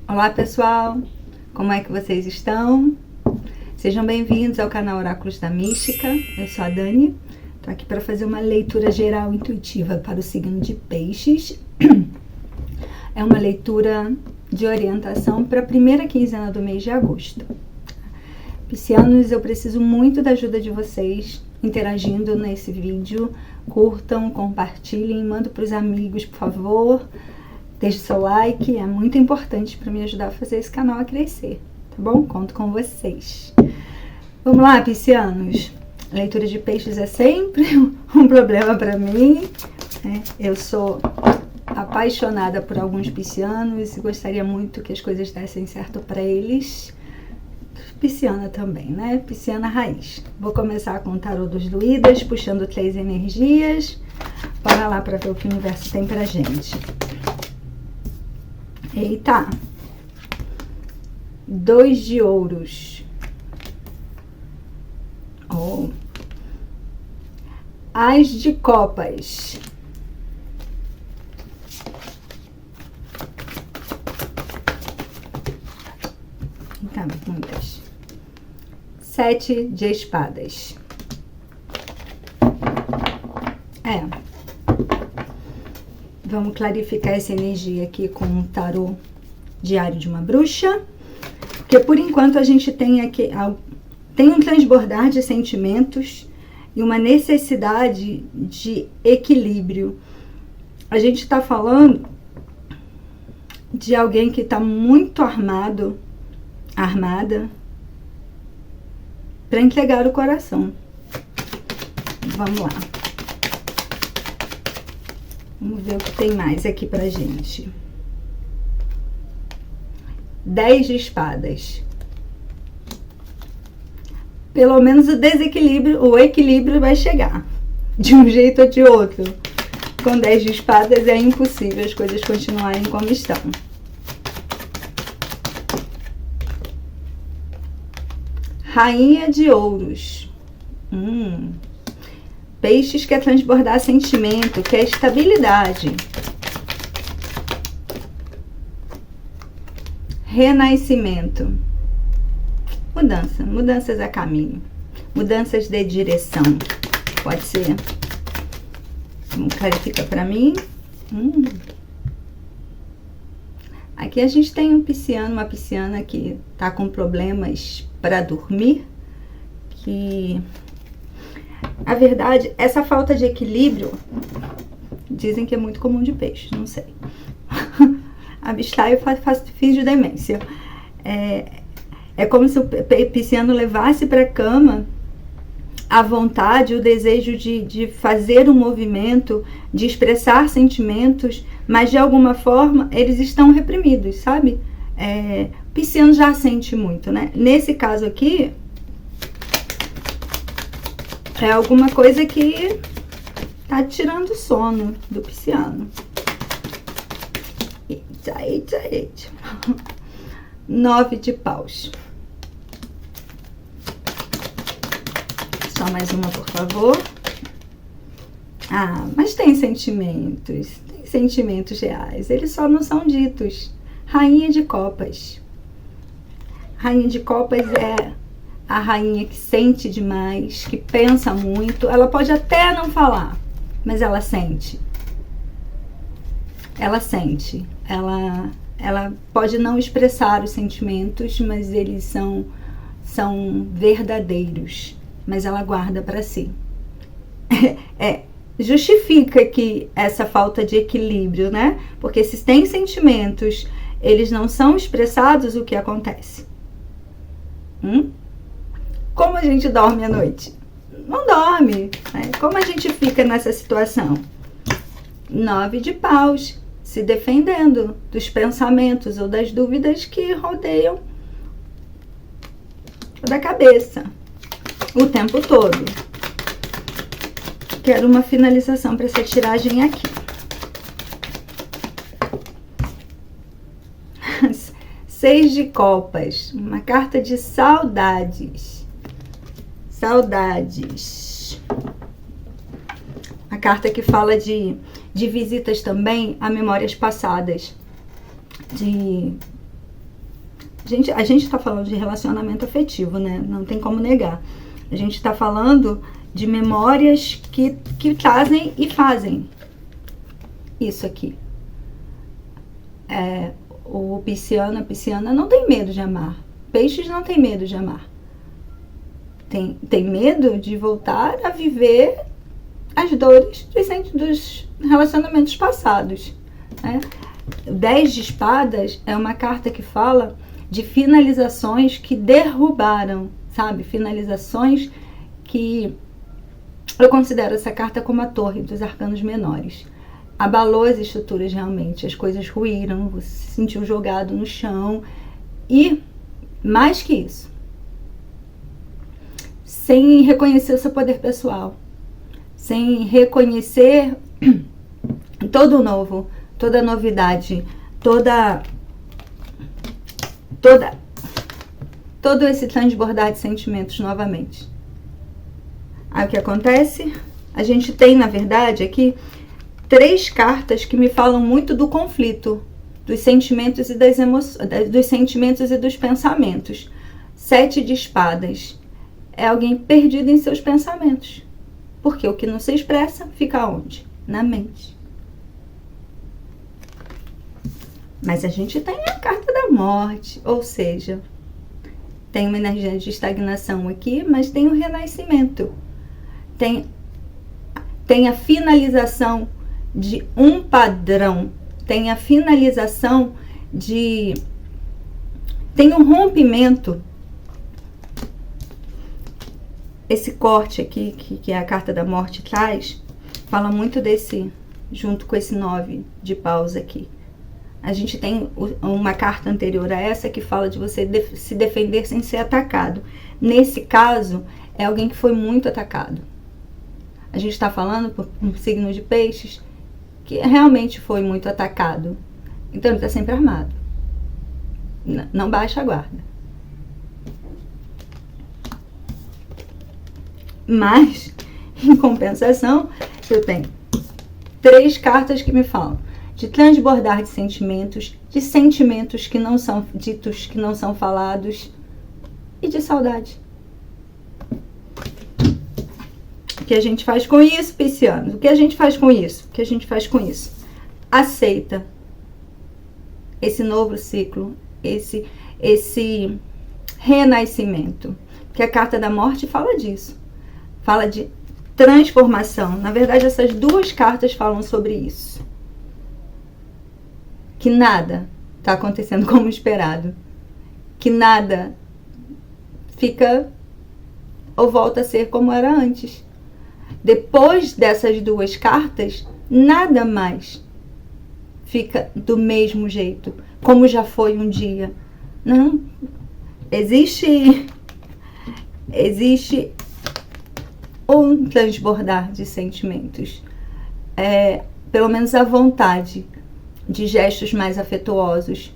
Olá pessoal, como é que vocês estão? Sejam bem-vindos ao canal Oráculos da Mística. Eu sou a Dani, estou aqui para fazer uma leitura geral intuitiva para o signo de Peixes. É uma leitura de orientação para a primeira quinzena do mês de agosto. Piscianos, eu preciso muito da ajuda de vocês interagindo nesse vídeo. Curtam, compartilhem, mandem para os amigos, por favor. Deixe seu like, é muito importante para me ajudar a fazer esse canal a crescer, tá bom? Conto com vocês. Vamos lá, piscianos. A leitura de peixes é sempre um problema para mim, né? Eu sou apaixonada por alguns piscianos e gostaria muito que as coisas dessem certo para eles. Pisciana também, né? Pisciana raiz. Vou começar com o tarô dos druidas, puxando 3 energias. Bora lá para ver o que o universo tem pra gente. Eita! 2 de ouros. Oh. As de copas. Tá, muitas. 7 de espadas. Vamos clarificar essa energia aqui com o tarô diário de uma bruxa. Porque por enquanto a gente tem aqui um transbordar de sentimentos e uma necessidade de equilíbrio. A gente está falando de alguém que está muito armada para entregar o coração. Vamos lá. Vamos ver o que tem mais aqui pra gente. 10 de espadas. Pelo menos o equilíbrio vai chegar. De um jeito ou de outro. Com 10 de espadas é impossível as coisas continuarem como estão. Rainha de ouros. Peixes quer transbordar sentimento, quer estabilidade. Renascimento. Mudanças a caminho. Mudanças de direção. Pode ser. Vamos clarificar para mim. Aqui a gente tem um pisciano, uma pisciana que tá com problemas para dormir, que a verdade, essa falta de equilíbrio dizem que é muito comum de peixe, não sei. Abstraio fiz de demência. É como se o pisciano levasse para a cama a vontade, o desejo de fazer um movimento, de expressar sentimentos, mas de alguma forma eles estão reprimidos, sabe? O pisciano já sente muito, né? Nesse caso aqui, é alguma coisa que tá tirando o sono do pisciano. Eita. 9 de paus. Só mais uma, por favor. Mas tem sentimentos reais. Eles só não são ditos. Rainha de copas. Rainha de copas é a rainha que sente demais, que pensa muito. Ela pode até não falar, mas ela sente. Ela sente. Ela pode não expressar os sentimentos, mas eles são verdadeiros. Mas ela guarda para si. Justifica que essa falta de equilíbrio, né? Porque se tem sentimentos, eles não são expressados, o que acontece? Como a gente dorme à noite? Não dorme, né? Como a gente fica nessa situação? 9 de paus, se defendendo dos pensamentos ou das dúvidas que rodeiam da cabeça o tempo todo. Quero uma finalização para essa tiragem aqui. 6 de copas, uma carta de saudades. A carta que fala de visitas também a memórias passadas, de A gente está falando de relacionamento afetivo, né? Não tem como negar. A gente está falando de memórias que trazem e fazem isso aqui. O pisciano, a pisciana não tem medo de amar. Peixes não tem medo de amar. Tem medo de voltar a viver as dores dos relacionamentos passados, né? O 10 de espadas é uma carta que fala de finalizações que derrubaram, sabe? Finalizações que eu considero essa carta como a torre dos arcanos menores. Abalou as estruturas realmente, as coisas ruíram, você se sentiu jogado no chão e, mais que isso, sem reconhecer o seu poder pessoal, sem reconhecer todo o novo, toda a novidade, todo esse transbordar de sentimentos novamente. Aí o que acontece? A gente tem, na verdade, aqui 3 cartas que me falam muito do conflito, dos sentimentos e das emoções, dos sentimentos e dos pensamentos. 7 de espadas. É alguém perdido em seus pensamentos. Porque o que não se expressa fica onde? Na mente. Mas a gente tem a carta da morte, ou seja, tem uma energia de estagnação aqui, mas tem o renascimento. Tem a finalização de um padrão, tem a finalização de... tem um rompimento. Esse corte aqui, que a carta da morte traz, fala muito desse, junto com esse 9 de paus aqui. A gente tem uma carta anterior a essa que fala de você se defender sem ser atacado. Nesse caso, é alguém que foi muito atacado. A gente está falando por um signo de peixes que realmente foi muito atacado. Então, ele está sempre armado. Não baixa a guarda. Mas, em compensação, eu tenho 3 cartas que me falam de transbordar de sentimentos que não são ditos, que não são falados, e de saudade. O que a gente faz com isso, piscianos? O que a gente faz com isso? O que a gente faz com isso? Aceita esse novo ciclo, esse renascimento. Porque a carta da morte fala disso. Fala de transformação. Na verdade, essas 2 cartas falam sobre isso. Que nada está acontecendo como esperado. Que nada fica ou volta a ser como era antes. Depois dessas 2 cartas, nada mais fica do mesmo jeito, como já foi um dia. Não. Existe um transbordar de sentimentos. Pelo menos a vontade de gestos mais afetuosos,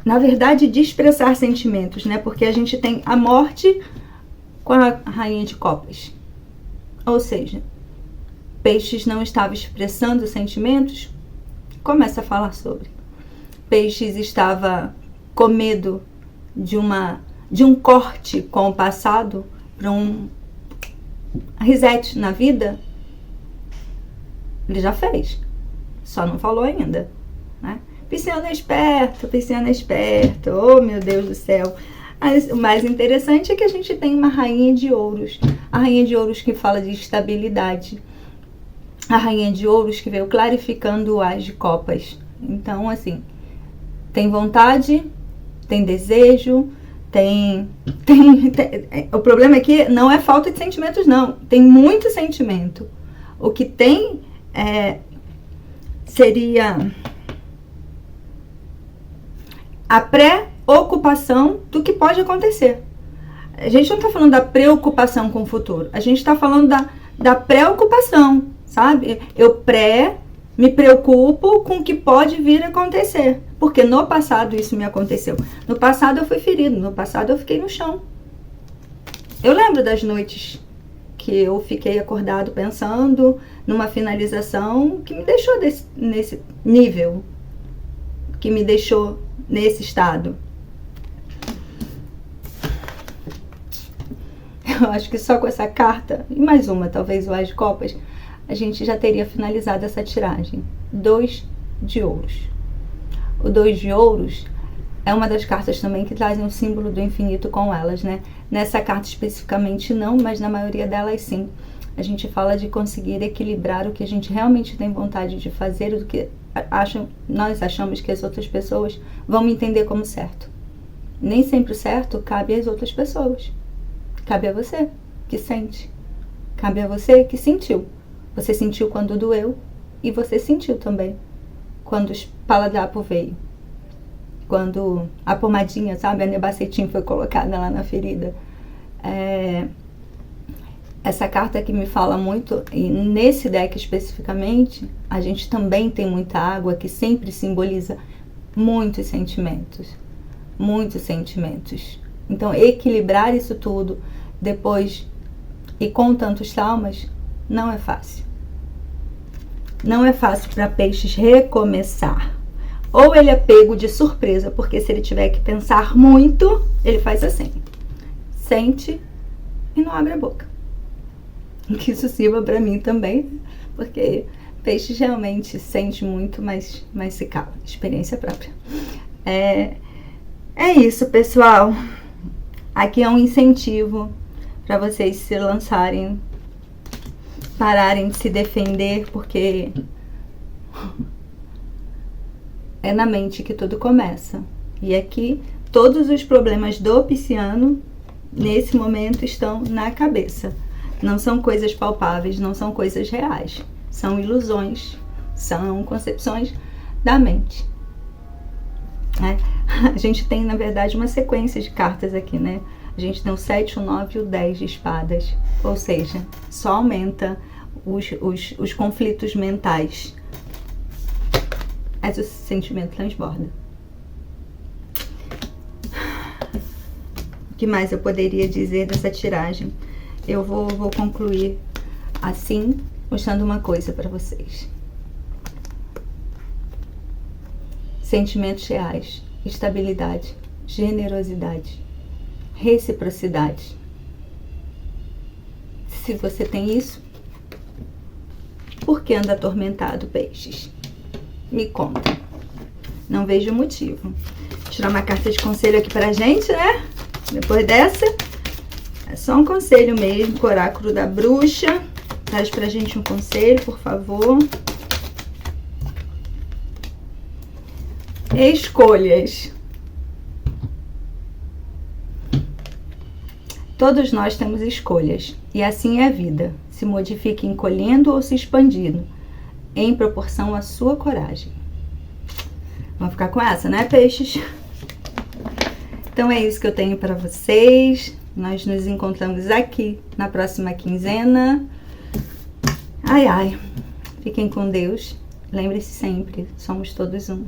na verdade, de expressar sentimentos, né? Porque a gente tem a morte com a rainha de copas. Ou seja, Peixes não estava expressando sentimentos, começa a falar sobre. Peixes estava com medo de um corte com o passado, para um reset na vida. Ele já fez, só não falou ainda, né? Pisciano é esperto, oh meu Deus do céu. Mas o mais interessante é que a gente tem uma rainha de ouros, a rainha de ouros que fala de estabilidade, a rainha de ouros que veio clarificando o as de copas. Então, assim, tem vontade, tem desejo, o problema aqui não é falta de sentimentos, não, tem muito sentimento. O que tem seria a pré-ocupação do que pode acontecer. A gente não está falando da preocupação com o futuro, a gente está falando da pré-ocupação, sabe? Eu me preocupo com o que pode vir a acontecer, porque no passado isso me aconteceu. No passado eu fui ferido, no passado eu fiquei no chão. Eu lembro das noites que eu fiquei acordado pensando numa finalização que me deixou nesse nível, que me deixou nesse estado? Eu acho que só com essa carta, e mais uma, talvez o As de Copas, a gente já teria finalizado essa tiragem. 2 de ouros. O 2 de ouros é uma das cartas também que trazem o símbolo do infinito com elas, né? Nessa carta especificamente não, mas na maioria delas sim. A gente fala de conseguir equilibrar o que a gente realmente tem vontade de fazer e do que nós achamos que as outras pessoas vão me entender como certo. Nem sempre o certo cabe às outras pessoas. Cabe a você que sente. Cabe a você que sentiu. Você sentiu quando doeu e você sentiu também quando o espalhadrapo veio. Quando a pomadinha, sabe, a nebacetim foi colocada lá na ferida. Essa carta que me fala muito, e nesse deck especificamente, a gente também tem muita água que sempre simboliza muitos sentimentos. Muitos sentimentos. Então, equilibrar isso tudo depois e com tantos traumas, não é fácil. Não é fácil para peixes recomeçar. Ou ele é pego de surpresa, porque se ele tiver que pensar muito, ele faz assim. Sente e não abre a boca. Que isso sirva para mim também, porque peixes realmente sente muito, mas se cala. Experiência própria. É isso, pessoal. Aqui é um incentivo para vocês se lançarem, pararem de se defender, porque é na mente que tudo começa. E aqui, todos os problemas do pisciano, nesse momento, estão na cabeça. Não são coisas palpáveis, não são coisas reais. São ilusões, são concepções da mente. A gente tem, na verdade, uma sequência de cartas aqui, né? A gente tem o 7, o 9 e o 10 de espadas. Ou seja, só aumenta os conflitos mentais. Mas o sentimento transborda. O que mais eu poderia dizer dessa tiragem? Eu vou concluir assim, mostrando uma coisa para vocês. Sentimentos reais, estabilidade, generosidade, reciprocidade. Se você tem isso, por que anda atormentado, peixes? Me conta. Não vejo motivo. Vou tirar uma carta de conselho aqui pra gente, né? Depois dessa, é só um conselho mesmo, o oráculo da bruxa. Traz pra gente um conselho, por favor. Escolhas. Todos nós temos escolhas, e assim é a vida. Se modifica encolhendo ou se expandindo, em proporção à sua coragem. Vamos ficar com essa, né, peixes? Então é isso que eu tenho para vocês. Nós nos encontramos aqui na próxima quinzena. Ai, ai. Fiquem com Deus. Lembre-se sempre, somos todos um.